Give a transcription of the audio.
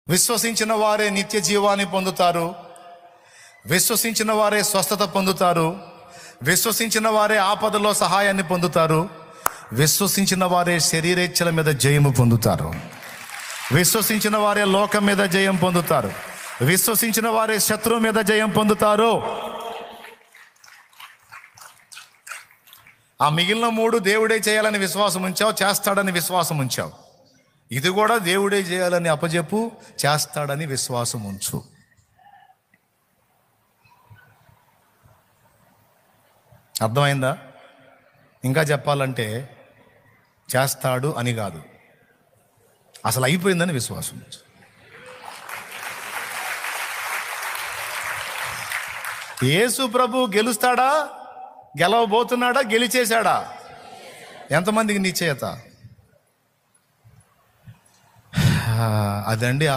విశ్వసించిన వారే నిత్య జీవాన్ని పొందుతారు. విశ్వసించిన వారే స్వస్థత పొందుతారు. విశ్వసించిన వారే ఆపదలో సహాయాన్ని పొందుతారు. విశ్వసించిన వారే శరీరేచ్ఛల మీద జయము పొందుతారు. విశ్వసించిన వారే లోకం మీద జయం పొందుతారు. విశ్వసించిన వారే శత్రువు మీద జయం పొందుతారు. ఆ మిగిలిన 3 దేవుడే చేయాలని విశ్వాసం ఉంచావు, చేస్తాడని విశ్వాసం ఉంచావు. ఇది కూడా దేవుడే చేయాలని అప్పజెప్పు, చేస్తాడని విశ్వాసం ఉంచు. అర్థమైందా? ఇంకా చెప్పాలంటే చేస్తాడు అని కాదు, అసలు అయిపోయిందని విశ్వాసం ఉంచు. యేసు ప్రభు గెలుస్తాడా, గెలవబోతున్నాడా, గెలిచేశాడా? ఎంతమందికి నిశ్చయత? అదండి ఆ